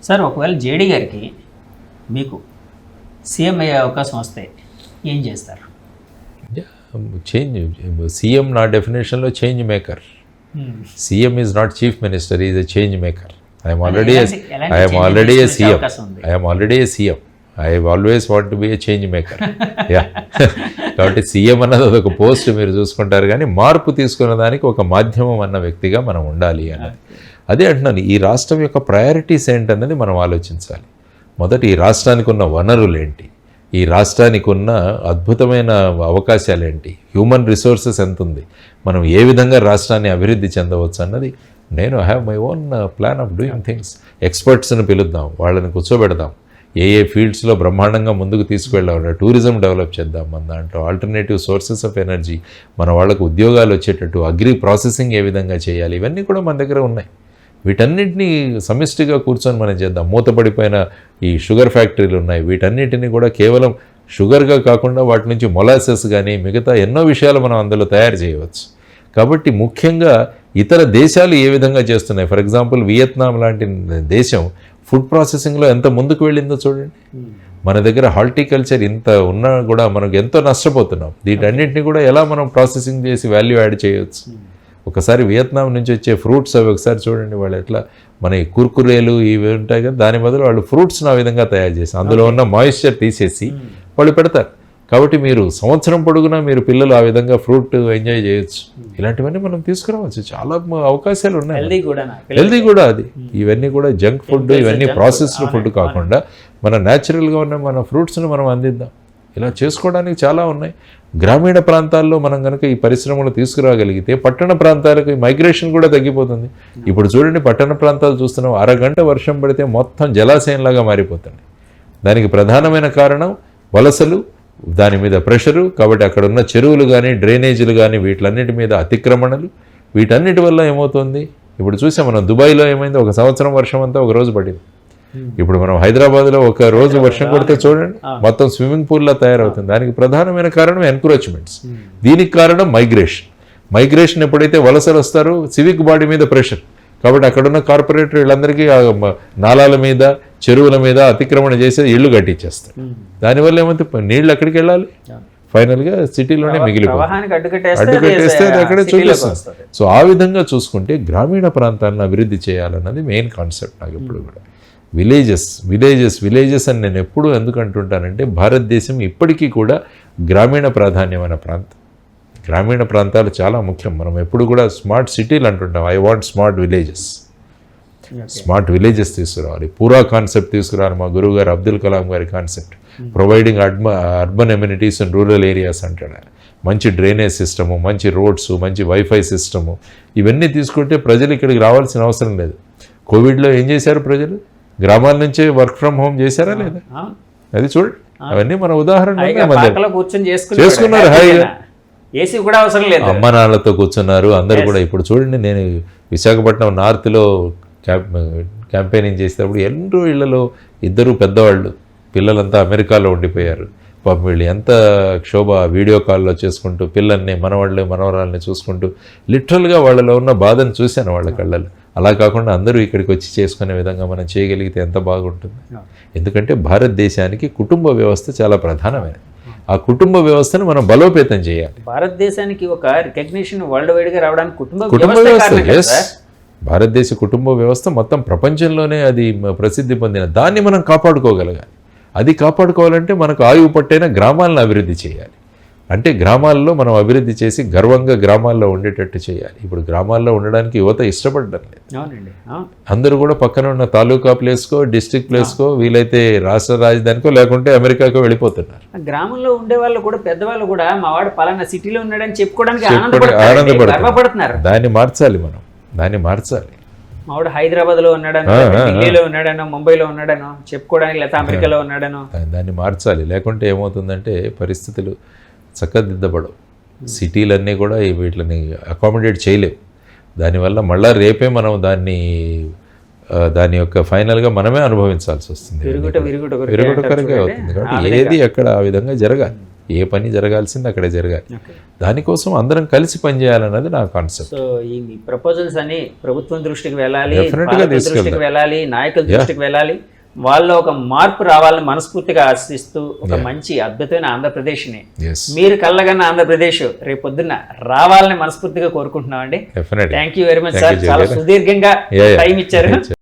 Sir ఒకవేళ JD గారికి మీకు సీఎం అయ్యే అవకాశం వస్తే ఏం చేస్తారు? చేంజ్ సీఎం నా డెఫినేషన్లో change maker. CM is not chief minister, is a change maker. I'm already a CM. I always want to be a change maker. Yeah, కాబట్టి సీఎం అన్నది అదొక పోస్ట్ మీరు చూసుకుంటారు, కానీ మార్పు తీసుకున్న దానికి ఒక మాధ్యమం అన్న వ్యక్తిగా మనం ఉండాలి అన్నది. అదే అంటున్నాను, ఈ రాష్ట్రం యొక్క ప్రయారిటీస్ ఏంటన్నది మనం ఆలోచించాలి. మొదట ఈ రాష్ట్రానికి ఉన్న వనరులు ఏంటి, ఈ రాష్ట్రానికి ఉన్న అద్భుతమైన అవకాశాలు ఏంటి, హ్యూమన్ రిసోర్సెస్ ఎంత ఉంది, మనం ఏ విధంగా రాష్ట్రాన్ని అభివృద్ధి చెందవచ్చు అన్నది. నేను I have my own plan of doing things. ఎక్స్పర్ట్స్ని పిలుద్దాం, వాళ్ళని కూర్చోబెడదాం, ఏ ఫీల్డ్స్లో బ్రహ్మాండంగా ముందుకు తీసుకువెళ్ళాలి, టూరిజం డెవలప్ చేద్దాం, మన దాంట్లో ఆల్టర్నేటివ్ సోర్సెస్ ఆఫ్ ఎనర్జీ, మన వాళ్ళకు ఉద్యోగాలు వచ్చేటట్టు అగ్రి ప్రాసెసింగ్ ఏ విధంగా చేయాలి, ఇవన్నీ కూడా మన దగ్గర ఉన్నాయి. వీటన్నిటినీ సమిష్టిగా కూర్చొని మనం చేద్దాం. మూతపడిపోయిన ఈ షుగర్ ఫ్యాక్టరీలు ఉన్నాయి, వీటన్నిటిని కూడా కేవలం షుగర్గా కాకుండా వాటి నుంచి మొలాసెస్ కానీ మిగతా ఎన్నో విషయాలు మనం అందులో తయారు చేయవచ్చు. కాబట్టి ముఖ్యంగా ఇతర దేశాలు ఏ విధంగా చేస్తున్నాయి, ఫర్ ఎగ్జాంపుల్ వియత్నాం లాంటి దేశం ఫుడ్ ప్రాసెసింగ్లో ఎంత ముందుకు వెళ్ళిందో చూడండి. మన దగ్గర హార్టికల్చర్ ఇంత ఉన్నా కూడా మనకు ఎంతో నష్టపోతున్నాం. వీటన్నిటిని కూడా ఎలా మనం ప్రాసెసింగ్ చేసి వాల్యూ యాడ్ చేయవచ్చు. ఒకసారి వియత్నాం నుంచి వచ్చే ఫ్రూట్స్ అవి ఒకసారి చూడండి, వాళ్ళు ఎట్లా మన ఈ కుర్కురేలు ఇవి ఉంటాయి కదా, దాని బదులు వాళ్ళు ఫ్రూట్స్ని ఆ విధంగా తయారు చేసి అందులో ఉన్న మాయిశ్చర్ తీసేసి వాళ్ళు పెడతారు. కాబట్టి మీరు సంవత్సరం పొడుగునా మీరు పిల్లలు ఆ విధంగా ఫ్రూట్ ఎంజాయ్ చేయొచ్చు. ఇలాంటివన్నీ మనం తీసుకురావచ్చు, చాలా అవకాశాలు ఉన్నాయి. హెల్దీ కూడా అది. ఇవన్నీ కూడా జంక్ ఫుడ్, ఇవన్నీ ప్రాసెస్డ్ ఫుడ్ కాకుండా మన న్యాచురల్గా ఉన్న మన ఫ్రూట్స్ని మనం అందిద్దాం. ఇలా చేసుకోవడానికి చాలా ఉన్నాయి. గ్రామీణ ప్రాంతాల్లో మనం కనుక ఈ పరిశ్రమలు తీసుకురాగలిగితే పట్టణ ప్రాంతాలకు మైగ్రేషన్ కూడా తగ్గిపోతుంది. ఇప్పుడు చూడండి, పట్టణ ప్రాంతాలు చూస్తున్నాం, అరగంట వర్షం పడితే మొత్తం జలాశయంలాగా మారిపోతుంది. దానికి ప్రధానమైన కారణం వలసలు, దాని మీద ప్రెషరు. కాబట్టి అక్కడ ఉన్న చెరువులు కానీ డ్రైనేజీలు కానీ వీటిలన్నిటి మీద అతిక్రమణలు, వీటన్నిటి వల్ల ఏమవుతుంది, ఇప్పుడు చూసాం మనం దుబాయ్లో ఏమైంది, ఒక సంవత్సరం వర్షం అంతా ఒక రోజు పడింది. ఇప్పుడు మనం హైదరాబాద్లో ఒక రోజు వర్షం కొడితే చూడండి మొత్తం స్విమ్మింగ్ పూల్లా తయారవుతుంది. దానికి ప్రధానమైన కారణం ఎన్క్రోచ్మెంట్స్. దీనికి కారణం మైగ్రేషన్ ఎప్పుడైతే వలసలు వస్తారో సివిక్ బాడీ మీద ప్రెషర్. కాబట్టి అక్కడున్న కార్పొరేటర్ వీళ్ళందరికీ నాలాల మీద చెరువుల మీద అతిక్రమణ చేసి ఇళ్ళు కట్టించేస్తారు. దానివల్ల ఏమైతే నీళ్ళు ఎక్కడికి వెళ్ళాలి, ఫైనల్గా సిటీలోనే మిగిలిపోతుంది, అడ్డుకట్టేస్తే అది అక్కడే చూపిస్తుంది. సో ఆ విధంగా చూసుకుంటే గ్రామీణ ప్రాంతాలను అభివృద్ధి చేయాలన్నది మెయిన్ కాన్సెప్ట్ నాకు ఎప్పుడు కూడా. విలేజెస్ అని నేను ఎప్పుడు ఎందుకు అంటుంటానంటే, భారతదేశం ఇప్పటికీ కూడా గ్రామీణ ప్రాధాన్యమైన ప్రాంతం. గ్రామీణ ప్రాంతాలు చాలా ముఖ్యం. మనం ఎప్పుడు కూడా స్మార్ట్ సిటీలు అంటుంటాం, ఐ వాంట్ స్మార్ట్ విలేజెస్ తీసుకురావాలి. పూరా కాన్సెప్ట్ తీసుకురావాలి, మా గురువు గారు అబ్దుల్ కలాం గారి concept. Providing urban amenities in rural areas అంటాడు. మంచి డ్రైనేజ్ సిస్టము, మంచి రోడ్స్, మంచి వైఫై సిస్టము, ఇవన్నీ తీసుకుంటే ప్రజలు ఇక్కడికి రావాల్సిన అవసరం లేదు. కోవిడ్లో ఏం చేశారు ప్రజలు, గ్రామాల నుంచే వర్క్ ఫ్రమ్ హోమ్ చేశారా లేదా, అది చూడండి. అవన్నీ మన ఉదాహరణ చేసుకున్నారు, హాయిగా ఏసీ కూడా అవసరం లేదు, అమ్మ నాన్నలతో కూర్చున్నారు అందరూ కూడా. ఇప్పుడు చూడండి, నేను విశాఖపట్నం నార్త్లో క్యాంపెయినింగ్ చేసేటప్పుడు ఎన్నో ఇళ్లలో ఇద్దరు పెద్దవాళ్ళు, పిల్లలంతా అమెరికాలో ఉండిపోయారు. పాపం వీళ్ళు ఎంత క్షోభ, వీడియో కాల్లో చేసుకుంటూ పిల్లల్ని మనవరాల్ని చూసుకుంటూ లిటరల్గా వాళ్ళలో ఉన్న బాధను చూశాను వాళ్ళ కళ్ళలో. అలా కాకుండా అందరూ ఇక్కడికి వచ్చి చేసుకునే విధంగా మనం చేయగలిగితే ఎంత బాగుంటుంది. ఎందుకంటే భారతదేశానికి కుటుంబ వ్యవస్థ చాలా ప్రధానమైనది. ఆ కుటుంబ వ్యవస్థను మనం బలోపేతం చేయాలి. భారతదేశానికి ఒక రికగ్నిషన్ వరల్డ్ వైడ్ గా రావడానికి కుటుంబ వ్యవస్థ, భారతదేశ కుటుంబ వ్యవస్థ మొత్తం ప్రపంచంలోనే అది ప్రసిద్ధి పొందిన దాన్ని మనం కాపాడుకోగలగాలి. అది కాపాడుకోవాలంటే మనకు ఆయువు పట్టైన గ్రామాలను అభివృద్ధి చేయాలి. అంటే గ్రామాల్లో మనం అభివృద్ధి చేసి గర్వంగా గ్రామాల్లో ఉండేటట్టు చేయాలి. ఇప్పుడు గ్రామాల్లో ఉండడానికి యువత ఇష్టపడడం లేదు. అందరూ కూడా పక్కన ఉన్న తాలూకా ప్లేస్కో, డిస్ట్రిక్ట్ ప్లేస్కో, వీలైతే రాష్ట్ర రాజధానికో లేకుంటే అమెరికాకో వెళ్ళిపోతున్నారు. గ్రామంలో ఉండే వాళ్ళు కూడా, పెద్దవాళ్ళు కూడా, మా వాడు పలానా సిటీలో ఉన్నాడని చెప్పుకోవడానికి ఆనందపడుతున్నారు. దాన్ని మార్చాలి. మావాడు హైదరాబాద్లో ఉన్నాడనో, ఢిల్లీలో ఉన్నాడనో, ముంబైలో ఉన్నాడనో చెప్పుకోవడానికి, లేకపోతే అమెరికాలో ఉన్నాడనో, దాన్ని మార్చాలి. లేకుంటే ఏమవుతుందంటే పరిస్థితులు చక్కదిద్దబడవు. సిటీలన్నీ కూడా వీటిని అకామిడేట్ చేయలేవు. దానివల్ల మళ్ళీ రేపే మనం దాని యొక్క ఫైనల్గా మనమే అనుభవించాల్సి వస్తుంది. విరుగుట కొరకే అవుతుంది. కాబట్టి ఏది అక్కడ ఆ విధంగా జరగాలి. ఏ పని జరగాల్సింది అక్కడే జరగాలి. ఓకే. దానికోసం అందరం కలిసి పనిచేయాలన్నది నా కాన్సెప్ట్. సో ఈ ప్రపోజల్స్ అన్ని ప్రభుత్వం దృష్టికి వెళ్ళాలి, Definitely గా పాలకుల తీసుకెళ్తాం. దృష్టికి వెళ్ళాలి, నాయకుల దృష్టికి వెళ్ళాలి. వాళ్ళు ఒక మార్పు రావాలని మనస్ఫూర్తిగా ఆశిస్తూ ఒక మంచి అద్భుతమైన ఆంధ్రప్రదేశ్ని ఎస్, మీరు కళ్ళగన్న ఆంధ్రప్రదేశ్ రేపు పొద్దున్న రావాలని మనస్ఫూర్తిగా కోరుకుంటున్నామండి. Definitely. Thank you very much Thank sir, you, చాలా Jay. సుదీర్ఘంగా Yeah, yeah. టైం ఇచ్చారు.